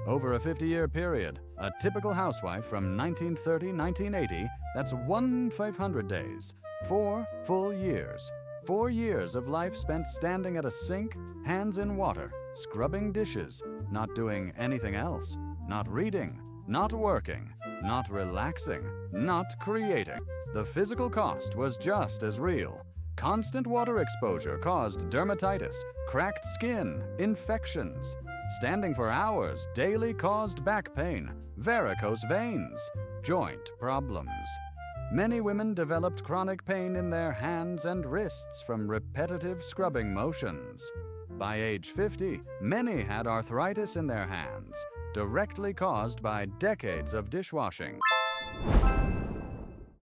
Over a 50-year period, a typical housewife from 1930-1980, that's 1/500 days, 4 full years. 4 years of life spent standing at a sink, hands in water, scrubbing dishes, not doing anything else, not reading, not working, not relaxing, not creating. The physical cost was just as real. Constant water exposure caused dermatitis, cracked skin, infections. Standing for hours daily caused back pain, varicose veins, joint problems. Many women developed chronic pain in their hands and wrists from repetitive scrubbing motions. By age 50, many had arthritis in their hands, directly caused by decades of dishwashing.